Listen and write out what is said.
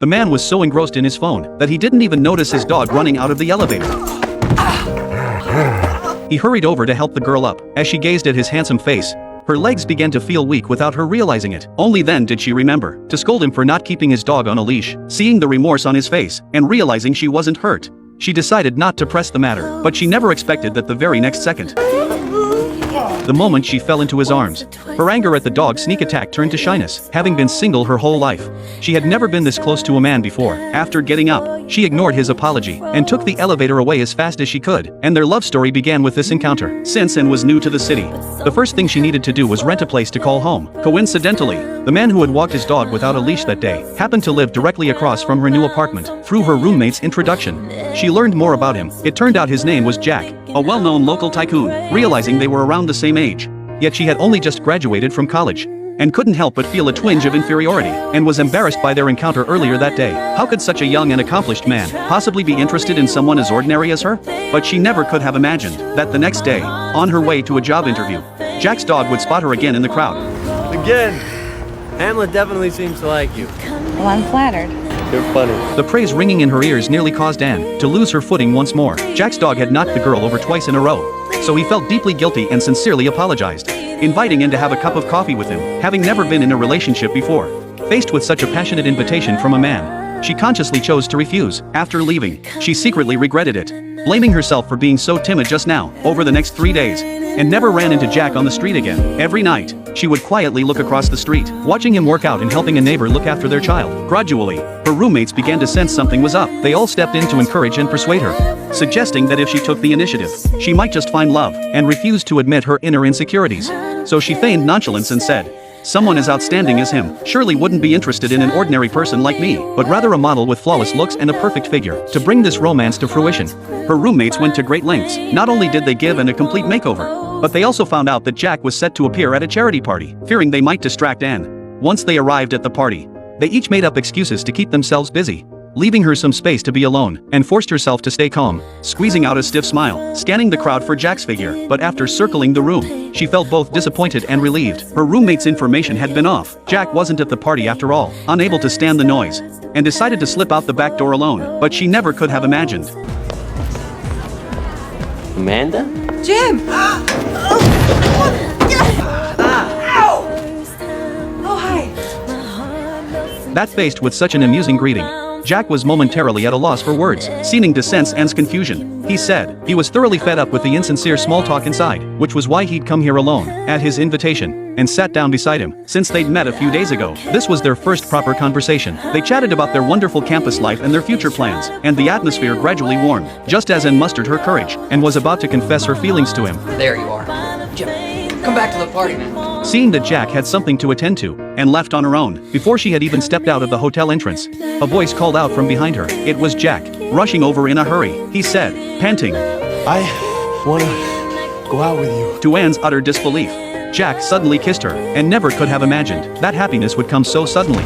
The man was so engrossed in his phone that he didn't even notice his dog running out of the elevator. He hurried over to help the girl up. As she gazed at his handsome face, her legs began to feel weak without her realizing it. Only then did she remember to scold him for not keeping his dog on a leash. Seeing the remorse on his face and realizing she wasn't hurt, she decided not to press the matter, but she never expected that the very next second. The moment she fell into his arms, her anger at the dog's sneak attack turned to shyness. Having been single her whole life, she had never been this close to a man before. After getting up, she ignored his apology and took the elevator away as fast as she could, and their love story began with this encounter. Since Anne was new to the city, the first thing she needed to do was rent a place to call home. Coincidentally, the man who had walked his dog without a leash that day happened to live directly across from her new apartment. Through her roommate's introduction, she learned more about him. It turned out his name was Jack, a well-known local tycoon. Realizing they were around the same age, yet she had only just graduated from college, and couldn't help but feel a twinge of inferiority, and was embarrassed by their encounter earlier that day. How could such a young and accomplished man possibly be interested in someone as ordinary as her? But she never could have imagined that the next day, on her way to a job interview, Jack's dog would spot her again in the crowd. Again, Hamlet definitely seems to like you. Well, I'm flattered. You're funny. The praise ringing in her ears nearly caused Anne to lose her footing once more. Jack's dog had knocked the girl over twice in a row, so he felt deeply guilty and sincerely apologized, inviting Anne to have a cup of coffee with him. Having never been in a relationship before, faced with such a passionate invitation from a man, she consciously chose to refuse. After leaving, she secretly regretted it, blaming herself for being so timid just now. Over the next 3 days, and never ran into Jack on the street again. Every night, she would quietly look across the street, watching him work out and helping a neighbor look after their child. Gradually, her roommates began to sense something was up. They all stepped in to encourage and persuade her, suggesting that if she took the initiative, she might just find love, and refused to admit her inner insecurities. So she feigned nonchalance and said, "Someone as outstanding as him surely wouldn't be interested in an ordinary person like me, but rather a model with flawless looks and a perfect figure." To bring this romance to fruition, her roommates went to great lengths. Not only did they give Anne a complete makeover, but they also found out that Jack was set to appear at a charity party. Fearing they might distract Anne, once they arrived at the party, they each made up excuses to keep themselves busy, leaving her some space to be alone, and forced herself to stay calm, squeezing out a stiff smile, scanning the crowd for Jack's figure. But after circling the room, she felt both disappointed and relieved. Her roommate's information had been off. Jack wasn't at the party after all, unable to stand the noise, and decided to slip out the back door alone. But she never could have imagined. Amanda? Jim! Oh, hi. That faced with such an amusing greeting, Jack was momentarily at a loss for words, seeming to sense Anne's confusion. He said he was thoroughly fed up with the insincere small talk inside, which was why he'd come here alone, at his invitation, and sat down beside him. Since they'd met a few days ago, this was their first proper conversation. They chatted about their wonderful campus life and their future plans, and the atmosphere gradually warmed, just as Anne mustered her courage, and was about to confess her feelings to him. There you are. Jim, come back to the party, man. Seeing that Jack had something to attend to, and left on her own, before she had even stepped out of the hotel entrance, a voice called out from behind her. It was Jack, rushing over in a hurry. He said, panting, "I wanna go out with you." To Anne's utter disbelief, Jack suddenly kissed her, and never could have imagined that happiness would come so suddenly.